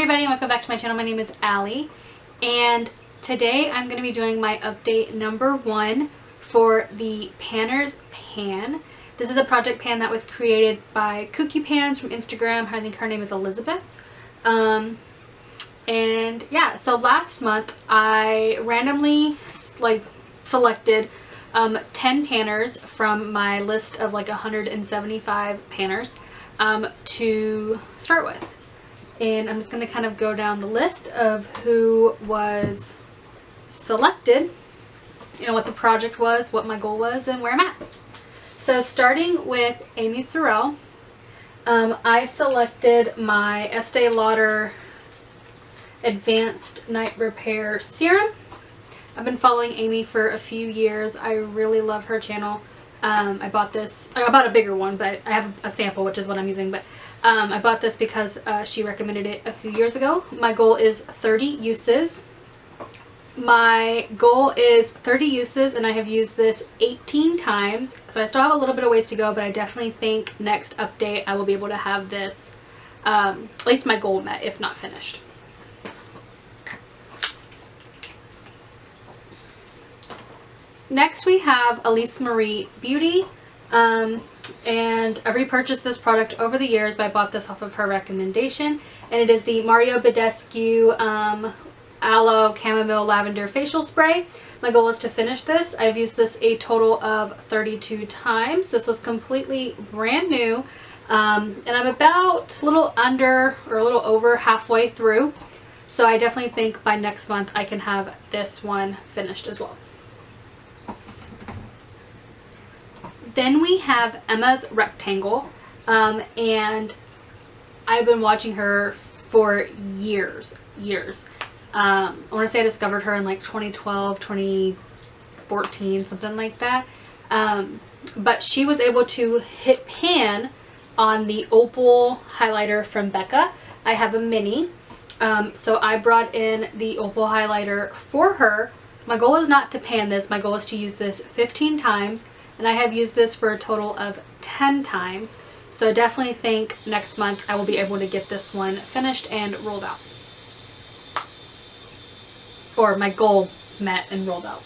everybody, and welcome back to my channel. My name is Allie, and today I'm going to be doing my update number 1 for the Panners pan. This is a project pan that was created by Cookie Pans from Instagram. I think her name is Elizabeth. And yeah, so last month I randomly selected 10 panners from my list of 175 panners to start with. And I'm just going to kind of go down the list of who was selected, you know, what the project was, what my goal was, and where I'm at. So starting with Amy Sorrell, I selected my Estee Lauder Advanced Night Repair Serum. I've been following Amy for a few years. I really love her channel. I bought a bigger one, but I have a sample, which is what I'm using, but I bought this because she recommended it a few years ago. My goal is 30 uses. My goal is 30 uses, and I have used this 18 times, so I still have a little bit of ways to go, but I definitely think next update I will be able to have this, at least my goal met, if not finished. Next we have Elise Marie Beauty. And I've repurchased this product over the years, but I bought this off of her recommendation, and it is the Mario Badescu Aloe Chamomile Lavender Facial Spray. My goal is to finish this. I've used this a total of 32 times. This was completely brand new, and I'm about a little under or a little over halfway through, so I definitely think by next month I can have this one finished as well. Then we have Emma's Rectangle, and I've been watching her for years. I want to say I discovered her in 2012, 2014, something like that. But she was able to hit pan on the Opal highlighter from Becca. I have a mini, so I brought in the Opal highlighter for her. My goal is not to pan this. My goal is to use this 15 times. And I have used this for a total of 10 times. So I definitely think next month I will be able to get this one finished and rolled out. Or my goal met and rolled out.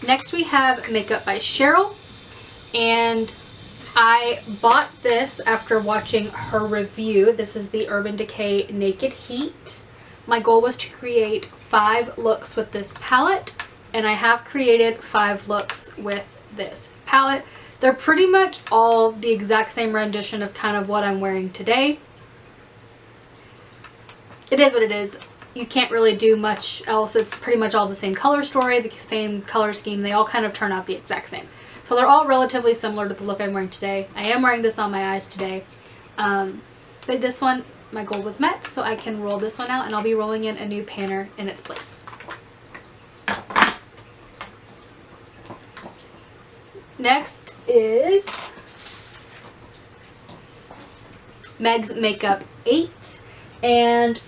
Next we have Makeup by Cheryl. And I bought this after watching her review. This is the Urban Decay Naked Heat. My goal was to create 5 looks with this palette, and I have created 5 looks with this palette. They're pretty much all the exact same rendition of kind of what I'm wearing today. It is what it is. You can't really do much else. It's pretty much all the same color story, the same color scheme. They all kind of turn out the exact same. So they're all relatively similar to the look I'm wearing today. I am wearing this on my eyes today. But this one, my goal was met, so I can roll this one out, and I'll be rolling in a new panner in its place. Next is Meg's Makeup 8, and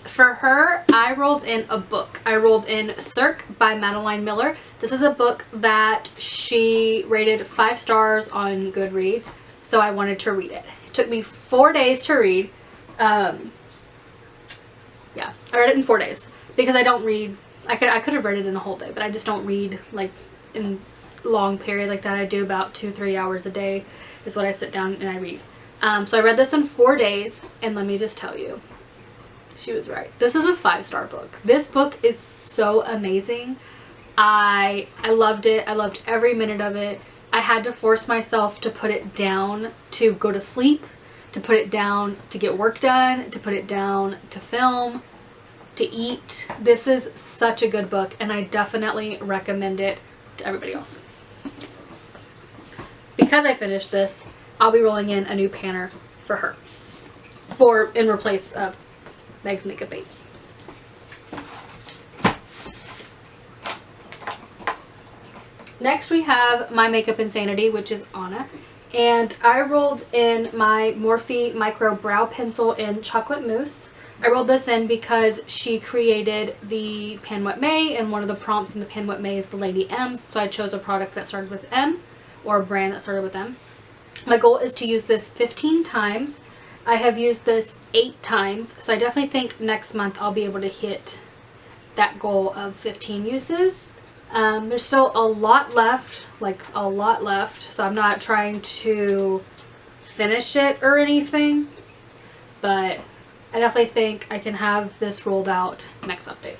for her, I rolled in a book. I rolled in Cirque by Madeline Miller. This is a book that she rated 5 stars on Goodreads, so I wanted to read it. It took me 4 days to read. Yeah, I read it in 4 days because I don't read. I could have read it in a whole day, but I just don't read in long periods like that. I do about 2-3 hours a day is what I sit down and I read. So I read this in 4 days, and let me just tell you, she was right. This is a 5-star book. This book is so amazing. I loved it. I loved every minute of it. I had to force myself to put it down to go to sleep, to put it down to get work done, to put it down to film, to eat. This is such a good book, and I definitely recommend it to everybody else. Because I finished this, I'll be rolling in a new panner for her, in replace of Meg's Makeup 8. Next we have My Makeup Insanity, which is Anna, and I rolled in my Morphe Micro Brow Pencil in Chocolate Mousse. I rolled this in because she created the Pan What May, and one of the prompts in the Pan What May is the Lady M's, so I chose a product that started with M. or a brand that started with them. My goal is to use this 15 times. I have used this 8 times, so I definitely think next month I'll be able to hit that goal of 15 uses. There's still a lot left, like a lot left, so I'm not trying to finish it or anything, but I definitely think I can have this rolled out next update.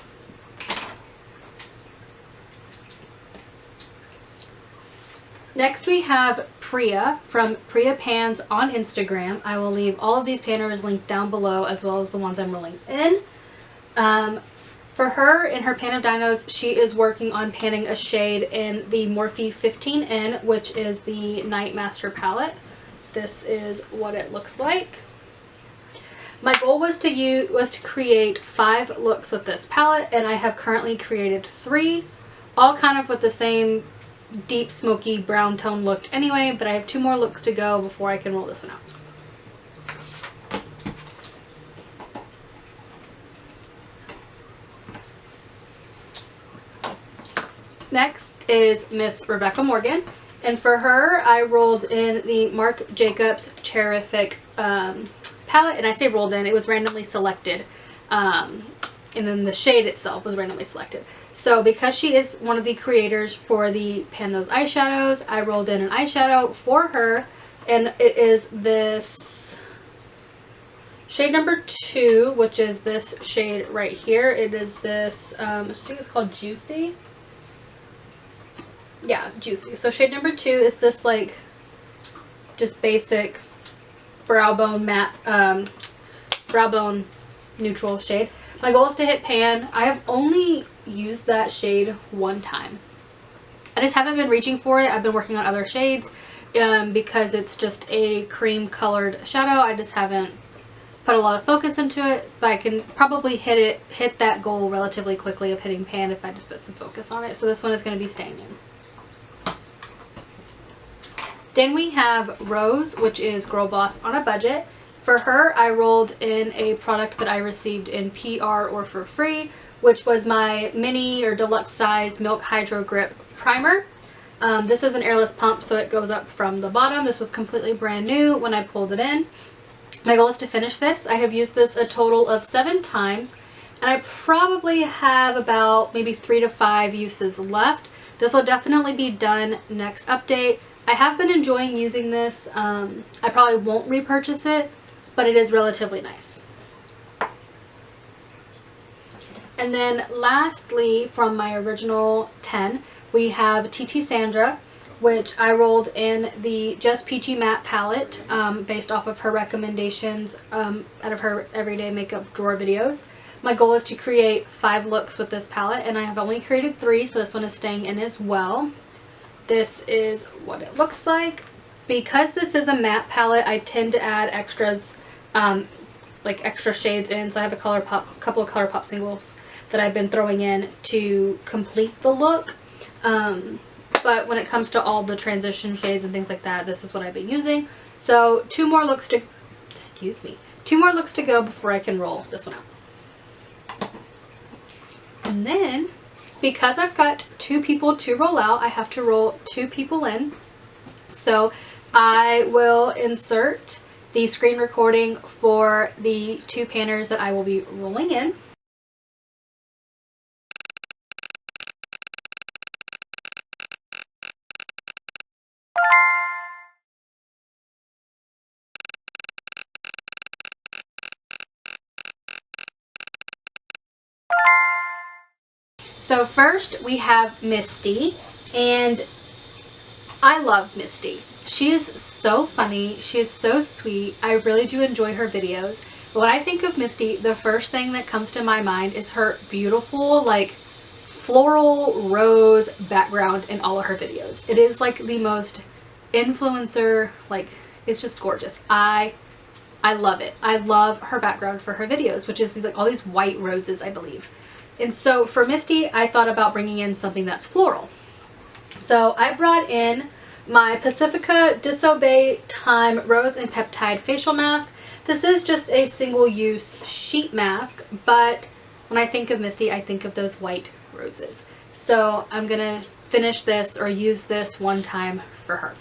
Next we have Priya from Priya Pans on Instagram. I will leave all of these panners linked down below, as well as the ones I'm rolling in. For her, in her Pan of Dinos, she is working on panning a shade in the Morphe 15N, which is the Night Master palette. This is what it looks like. My goal was to create 5 looks with this palette, and I have currently created 3, all kind of with the same deep smoky brown tone look anyway, but I have 2 more looks to go before I can roll this one out. Next is Miss Rebecca Morgan, and for her I rolled in the Marc Jacobs Terrific palette, and I say rolled in, it was randomly selected, and then the shade itself was randomly selected. So because she is one of the creators for the Pan Those eyeshadows, I rolled in an eyeshadow for her, and it is this shade number 2, which is this shade right here. It is this, I think it's called Juicy. Yeah, Juicy. So shade number 2 is this like just basic brow bone matte, brow bone neutral shade. My goal is to hit pan. I have only used that shade 1 time. I just haven't been reaching for it. I've been working on other shades because it's just a cream colored shadow. I just haven't put a lot of focus into it, but I can probably hit that goal relatively quickly of hitting pan if I just put some focus on it. So this one is going to be staying in. Then we have Rose, which is Girl Boss on a Budget. For her, I rolled in a product that I received in PR or for free, which was my mini or deluxe size Milk Hydro Grip Primer. This is an airless pump, so it goes up from the bottom. This was completely brand new when I pulled it in. My goal is to finish this. I have used this a total of 7 times, and I probably have about maybe 3 to 5 uses left. This will definitely be done next update. I have been enjoying using this. I probably won't repurchase it, but it is relatively nice. And then lastly, from my original 10, we have TT Sandra, which I rolled in the Just Peachy Matte palette based off of her recommendations out of her everyday makeup drawer videos. My goal is to create 5 looks with this palette, and I have only created 3, so this one is staying in as well. This is what it looks like. Because this is a matte palette, I tend to add extras, like extra shades in. So I have a couple of ColourPop singles that I've been throwing in to complete the look. But when it comes to all the transition shades and things like that, this is what I've been using. So 2 more looks to, 2 more looks to go before I can roll this one out. And then, because I've got 2 people to roll out, I have to roll 2 people in. So I will insert the screen recording for the 2 panners that I will be rolling in. So first we have Misty, and I love Misty. She is so funny. She is so sweet. I really do enjoy her videos. But when I think of Misty, the first thing that comes to my mind is her beautiful, like, floral rose background in all of her videos. It is like the most influencer, like, it's just gorgeous. I love it. I love her background for her videos, which is like all these white roses, I believe. And so for Misty, I thought about bringing in something that's floral. So I brought in my Pacifica Disobey Time Rose and Peptide Facial Mask. This is just a single-use sheet mask, but when I think of Misty, I think of those white roses. So I'm going to finish this or use this one time for her.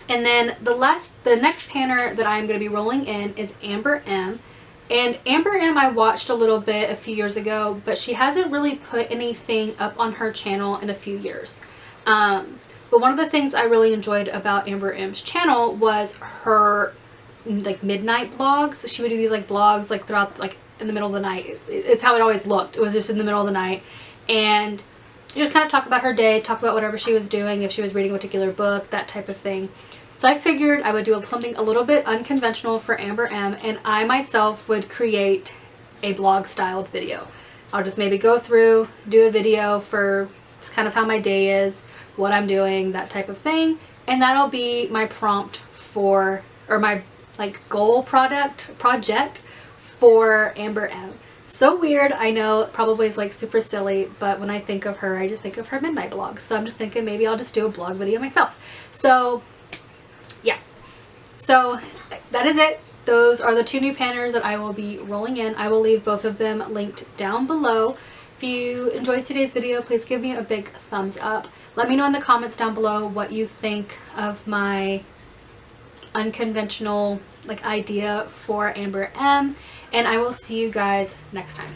And then the next panner that I'm going to be rolling in is Amber M. And Amber M I watched a little bit a few years ago, but she hasn't really put anything up on her channel in a few years. But one of the things I really enjoyed about Amber M's channel was her like midnight vlogs. So she would do these like vlogs like throughout, like in the middle of the night. It's how it always looked. It was just in the middle of the night. And just kind of talk about her day, talk about whatever she was doing, if she was reading a particular book, that type of thing. So I figured I would do something a little bit unconventional for Amber M, and I myself would create a vlog styled video. I'll just maybe go through, do a video for just kind of how my day is, what I'm doing, that type of thing, and that'll be my prompt for, or my like goal project for Amber M. So weird, I know, it probably is like super silly, but when I think of her, I just think of her midnight vlogs. So I'm just thinking maybe I'll just do a blog video myself. So yeah, so that is it. Those are the two new panners that I will be rolling in. I will leave both of them linked down below. If you enjoyed today's video, please give me a big thumbs up. Let me know in the comments down below what you think of my unconventional like idea for Amber M, and I will see you guys next time.